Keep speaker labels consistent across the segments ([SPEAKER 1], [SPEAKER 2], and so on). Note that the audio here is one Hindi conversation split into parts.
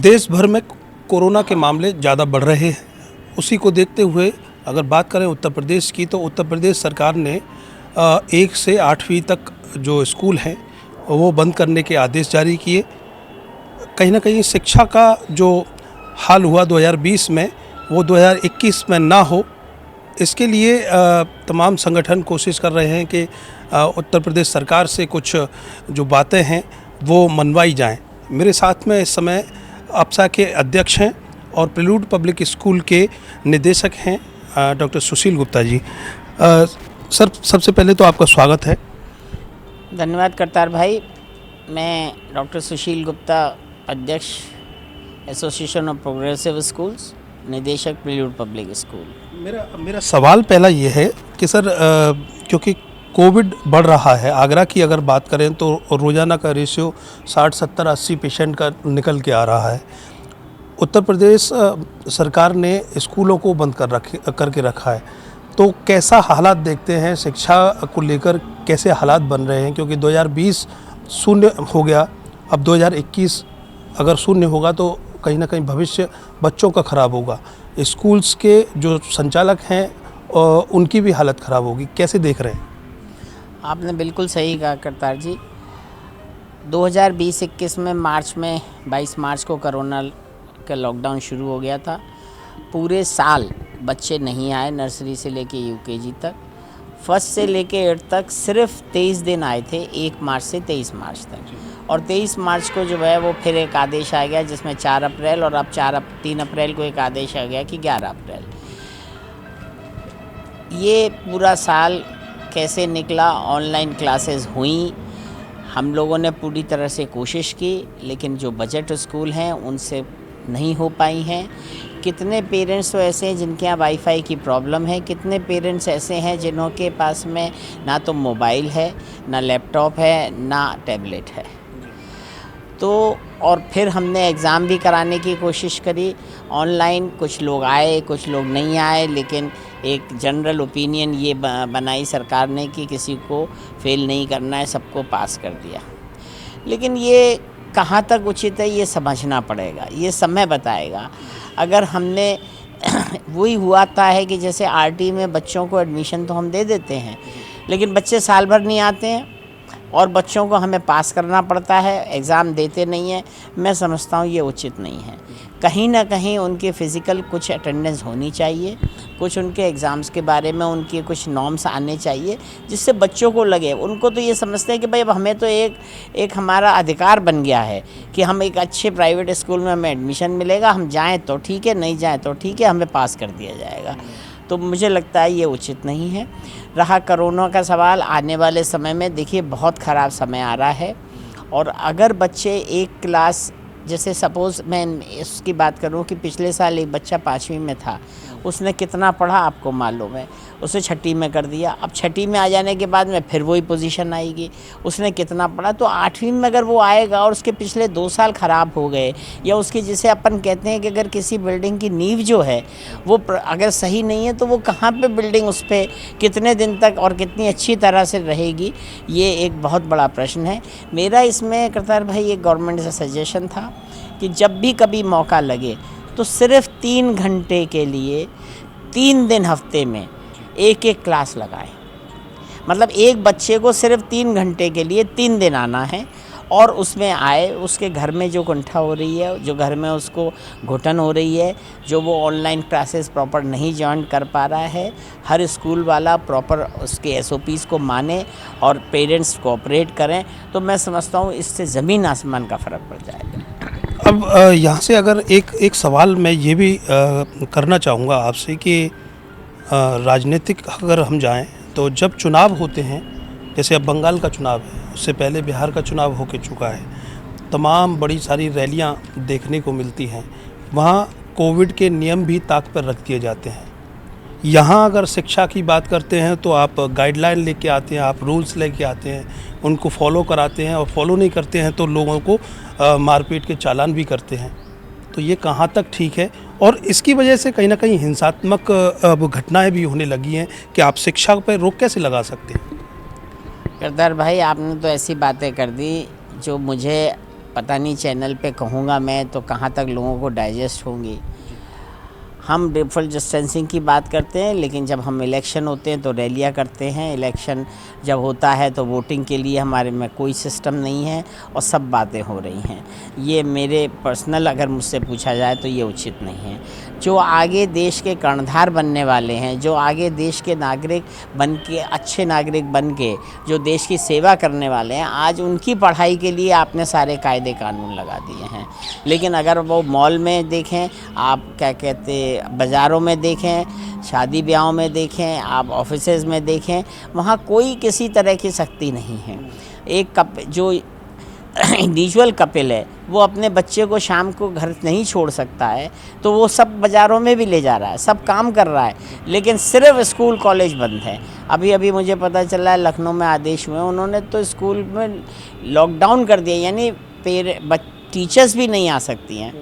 [SPEAKER 1] देश भर में कोरोना के मामले ज़्यादा बढ़ रहे हैं। उसी को देखते हुए अगर बात करें उत्तर प्रदेश की, तो उत्तर प्रदेश सरकार ने 1 से 8वीं तक जो स्कूल हैं वो बंद करने के आदेश जारी किए। कहीं ना कहीं शिक्षा का जो हाल हुआ 2020 में, वो 2021 में ना हो, इसके लिए तमाम संगठन कोशिश कर रहे हैं कि उत्तर प्रदेश सरकार से कुछ जो बातें हैं वो मनवाई जाएं। मेरे साथ में इस समय अप्सा के अध्यक्ष हैं और प्रिल्यूड पब्लिक स्कूल के निदेशक हैं डॉक्टर सुशील गुप्ता जी। सर, सबसे पहले तो आपका स्वागत है।
[SPEAKER 2] धन्यवाद करतार भाई। मैं डॉक्टर सुशील गुप्ता, अध्यक्ष एसोसिएशन ऑफ प्रोग्रेसिव स्कूल्स, निदेशक प्रिल्यूड पब्लिक स्कूल।
[SPEAKER 1] मेरा सवाल पहला ये है कि सर, क्योंकि कोविड बढ़ रहा है, आगरा की अगर बात करें तो रोज़ाना का रेशियो 60, 70, 80 पेशेंट का निकल के आ रहा है। उत्तर प्रदेश सरकार ने स्कूलों को बंद करके रखा है, तो कैसा हालात देखते हैं शिक्षा को लेकर? कैसे हालात बन रहे हैं? क्योंकि 2020 शून्य हो गया, अब 2021 अगर शून्य होगा तो कहीं ना कहीं भविष्य बच्चों का ख़राब होगा। स्कूल्स के जो संचालक हैं उनकी भी हालत ख़राब होगी। कैसे देख रहे हैं?
[SPEAKER 2] आपने बिल्कुल सही कहा करतार जी। 2020-21 में मार्च में 22 मार्च को कोरोना का लॉकडाउन शुरू हो गया था। पूरे साल बच्चे नहीं आए, नर्सरी से लेके यूकेजी तक। फर्स्ट से लेके 8 तक सिर्फ 23 दिन आए थे, 1 मार्च से 23 मार्च तक। और 23 मार्च को जो है वो फिर एक आदेश आ गया जिसमें 4 अप्रैल और अब 3 अप्रैल को एक आदेश आ गया कि 11 अप्रैल। ये पूरा साल कैसे निकला? ऑनलाइन क्लासेस हुई, हम लोगों ने पूरी तरह से कोशिश की, लेकिन जो बजट स्कूल हैं उनसे नहीं हो पाई हैं। कितने पेरेंट्स तो ऐसे हैं जिनके यहाँ वाईफाई की प्रॉब्लम है, कितने पेरेंट्स ऐसे हैं जिन्हों के पास में ना तो मोबाइल है, ना लैपटॉप है, ना टैबलेट है। तो और फिर हमने एग्ज़ाम भी कराने की कोशिश करी ऑनलाइन। कुछ लोग आए, कुछ लोग नहीं आए, लेकिन एक जनरल ओपिनियन ये बनाई सरकार ने कि किसी को फेल नहीं करना है, सबको पास कर दिया। लेकिन ये कहाँ तक उचित है ये समझना पड़ेगा, ये समय बताएगा। अगर हमने वही हुआता है कि जैसे आरटी में बच्चों को एडमिशन तो हम दे देते हैं, लेकिन बच्चे साल भर नहीं आते हैं और बच्चों को हमें पास करना पड़ता है, एग्ज़ाम देते नहीं हैं। मैं समझता हूँ ये उचित नहीं है। कहीं ना कहीं उनके फ़िज़िकल कुछ अटेंडेंस होनी चाहिए, कुछ उनके एग्ज़ाम्स के बारे में उनके कुछ नॉर्म्स आने चाहिए, जिससे बच्चों को लगे। उनको तो ये समझते हैं कि भाई अब हमें तो एक हमारा अधिकार बन गया है कि हम एक अच्छे प्राइवेट स्कूल में हमें एडमिशन मिलेगा, हम जाएँ तो ठीक है, नहीं जाएँ तो ठीक है, हमें पास कर दिया जाएगा। तो मुझे लगता है ये उचित नहीं है। रहा कोरोना का सवाल, आने वाले समय में देखिए बहुत ख़राब समय आ रहा है। और अगर बच्चे एक क्लास, जैसे सपोज़ मैं इसकी बात करूं कि पिछले साल एक बच्चा 5वीं में था, उसने कितना पढ़ा आपको मालूम है? उसे 6ठी में कर दिया। अब 6ठी में आ जाने के बाद में फिर वही पोजीशन आएगी। उसने कितना पढ़ा? तो 8वीं में अगर वो आएगा और उसके पिछले 2 साल ख़राब हो गए, या उसकी, जिसे अपन कहते हैं कि अगर किसी बिल्डिंग की नींव जो है वो अगर सही नहीं है तो वो कहाँ पे बिल्डिंग उस पर कितने दिन तक और कितनी अच्छी तरह से रहेगी, ये एक बहुत बड़ा प्रश्न है। मेरा इसमें करतार भाई एक गवर्नमेंट से सजेशन था कि जब भी कभी मौका लगे तो सिर्फ 3 घंटे के लिए 3 दिन हफ्ते में एक क्लास लगाएं। मतलब एक बच्चे को सिर्फ 3 घंटे के लिए 3 दिन आना है और उसमें आए, उसके घर में जो कुंठा हो रही है, जो घर में उसको घुटन हो रही है, जो वो ऑनलाइन क्लासेस प्रॉपर नहीं ज्वाइन कर पा रहा है, हर स्कूल वाला प्रॉपर उसके SOPs को माने और पेरेंट्स कोऑपरेट करें, तो मैं समझता हूँ इससे ज़मीन आसमान का फ़र्क पड़ जाएगा।
[SPEAKER 1] अब यहाँ से अगर एक सवाल मैं ये भी करना चाहूँगा आपसे कि राजनीतिक अगर हम जाएं तो जब चुनाव होते हैं, जैसे अब बंगाल का चुनाव है, उससे पहले बिहार का चुनाव होके चुका है, तमाम बड़ी सारी रैलियाँ देखने को मिलती हैं। वहाँ कोविड के नियम भी ताक पर रख दिए जाते हैं। यहाँ अगर शिक्षा की बात करते हैं तो आप गाइडलाइन लेके आते हैं, आप रूल्स लेके आते हैं, उनको फॉलो कराते हैं, और फॉलो नहीं करते हैं तो लोगों को मारपीट के चालान भी करते हैं। तो ये कहाँ तक ठीक है? और इसकी वजह से कहीं ना कहीं हिंसात्मक घटनाएं भी होने लगी हैं कि आप शिक्षा पर रोक कैसे लगा सकते हैं?
[SPEAKER 2] करतार भाई, आपने तो ऐसी बातें कर दी जो मुझे पता नहीं चैनल पे कहूँगा मैं तो कहाँ तक लोगों को डाइजेस्ट होंगी। हम डिफरेंट डिस्टेंसिंग की बात करते हैं, लेकिन जब हम इलेक्शन होते हैं तो रैलियाँ करते हैं। इलेक्शन जब होता है तो वोटिंग के लिए हमारे में कोई सिस्टम नहीं है और सब बातें हो रही हैं। ये मेरे पर्सनल अगर मुझसे पूछा जाए तो ये उचित नहीं है। जो आगे देश के कर्णधार बनने वाले हैं, जो आगे देश के नागरिक बन के, अच्छे नागरिक बन के जो देश की सेवा करने वाले हैं, आज उनकी पढ़ाई के लिए आपने सारे कायदे कानून लगा दिए हैं। लेकिन अगर वो मॉल में देखें, आप क्या कहते बाज़ारों में देखें, शादी ब्याहों में देखें, आप ऑफिसेज़ में देखें, वहाँ कोई किसी तरह की सख्ती नहीं है। एक जो इंडिविजुअल कपिल है वो अपने बच्चे को शाम को घर नहीं छोड़ सकता है, तो वो सब बाज़ारों में भी ले जा रहा है, सब काम कर रहा है, लेकिन सिर्फ स्कूल कॉलेज बंद है। अभी अभी मुझे पता चला है लखनऊ में आदेश हुए, उन्होंने तो स्कूल में लॉकडाउन कर दिया, यानी टीचर्स भी नहीं आ सकती हैं।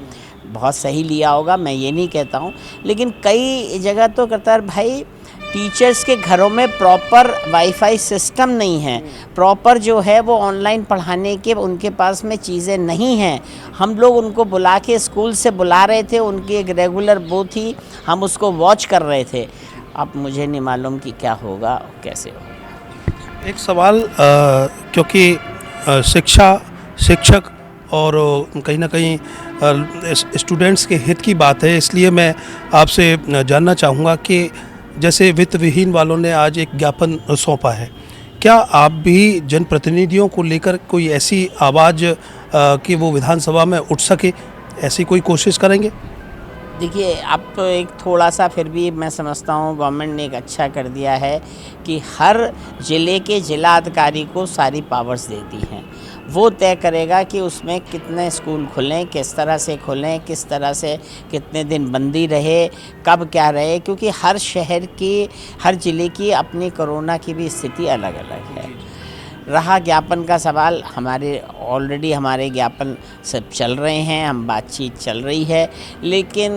[SPEAKER 2] बहुत सही लिया होगा, मैं ये नहीं कहता हूँ, लेकिन कई जगह तो कहता है भाई टीचर्स के घरों में प्रॉपर वाईफाई सिस्टम नहीं है, प्रॉपर जो है वो ऑनलाइन पढ़ाने के उनके पास में चीज़ें नहीं हैं। हम लोग उनको बुला के स्कूल से बुला रहे थे, उनकी एक रेगुलर वो थी, हम उसको वॉच कर रहे थे। अब मुझे नहीं मालूम कि क्या होगा कैसे होगा।
[SPEAKER 1] एक सवाल, क्योंकि शिक्षा, शिक्षक और कहीं ना कहीं स्टूडेंट्स के हित की बात है, इसलिए मैं आपसे जानना चाहूँगा कि जैसे वित्त विहीन वालों ने आज एक ज्ञापन सौंपा है, क्या आप भी जनप्रतिनिधियों को लेकर कोई ऐसी आवाज़ कि वो विधानसभा में उठ सके, ऐसी कोई कोशिश करेंगे?
[SPEAKER 2] देखिए, अब तो एक थोड़ा सा फिर भी मैं समझता हूँ गवर्नमेंट ने एक अच्छा कर दिया है कि हर ज़िले के ज़िलाधिकारी को सारी पावर्स दे दी हैं। वो तय करेगा कि उसमें कितने स्कूल खुलें, किस तरह से खुलें, किस तरह से कितने दिन बंदी रहे, कब क्या रहे, क्योंकि हर शहर की, हर ज़िले की अपनी कोरोना की भी स्थिति अलग अलग है। रहा ज्ञापन का सवाल, ऑलरेडी हमारे ज्ञापन सब चल रहे हैं, हम बातचीत चल रही है, लेकिन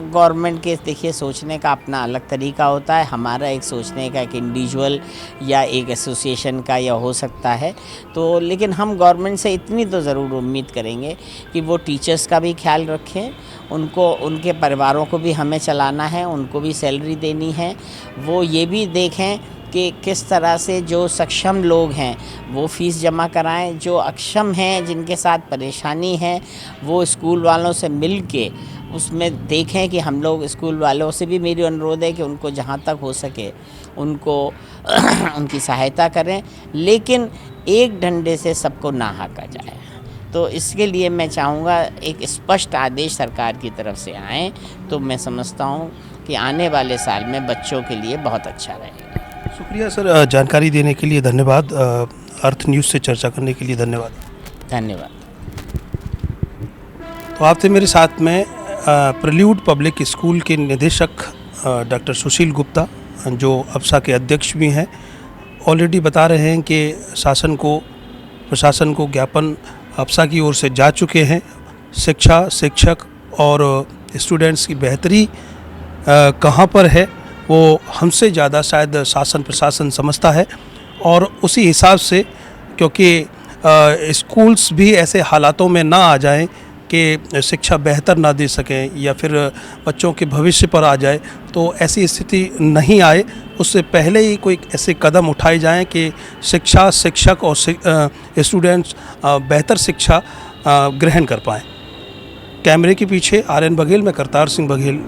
[SPEAKER 2] गवर्नमेंट के देखिए सोचने का अपना अलग तरीका होता है। हमारा एक सोचने का एक इंडिविजुअल या एक एसोसिएशन का या हो सकता है, तो लेकिन हम गवर्नमेंट से इतनी तो ज़रूर उम्मीद करेंगे कि वो टीचर्स का भी ख्याल रखें, उनको, उनके परिवारों को भी हमें चलाना है, उनको भी सैलरी देनी है। वो ये भी देखें कि किस तरह से जो सक्षम लोग हैं वो फ़ीस जमा कराएं, जो अक्षम हैं, जिनके साथ परेशानी है, वो स्कूल वालों से मिल के उसमें देखें कि हम लोग स्कूल वालों से भी मेरी अनुरोध है कि उनको जहाँ तक हो सके उनको उनकी सहायता करें, लेकिन एक डंडे से सबको ना हाँका जाए। तो इसके लिए मैं चाहूँगा एक स्पष्ट आदेश सरकार की तरफ से आए, तो मैं समझता हूँ कि आने वाले साल में बच्चों के लिए बहुत अच्छा रहेगा।
[SPEAKER 1] शुक्रिया सर, जानकारी देने के लिए धन्यवाद। अर्थ न्यूज़ से चर्चा करने के लिए धन्यवाद।
[SPEAKER 2] धन्यवाद।
[SPEAKER 1] तो आप थे मेरे साथ में प्रिल्यूड पब्लिक स्कूल के निदेशक डॉक्टर सुशील गुप्ता, जो अप्सा के अध्यक्ष भी हैं। ऑलरेडी बता रहे हैं कि प्रशासन को ज्ञापन अप्सा की ओर से जा चुके हैं। शिक्षा, शिक्षक और स्टूडेंट्स की बेहतरी कहाँ पर है वो हमसे ज़्यादा शायद शासन प्रशासन समझता है, और उसी हिसाब से, क्योंकि स्कूल्स भी ऐसे हालातों में ना आ जाएं कि शिक्षा बेहतर ना दे सकें या फिर बच्चों के भविष्य पर आ जाए, तो ऐसी स्थिति नहीं आए, उससे पहले ही कोई ऐसे कदम उठाए जाएं कि शिक्षा, शिक्षक और स्टूडेंट्स बेहतर शिक्षा ग्रहण कर पाएँ। कैमरे के पीछे RN बघेल में करतार सिंह बघेल।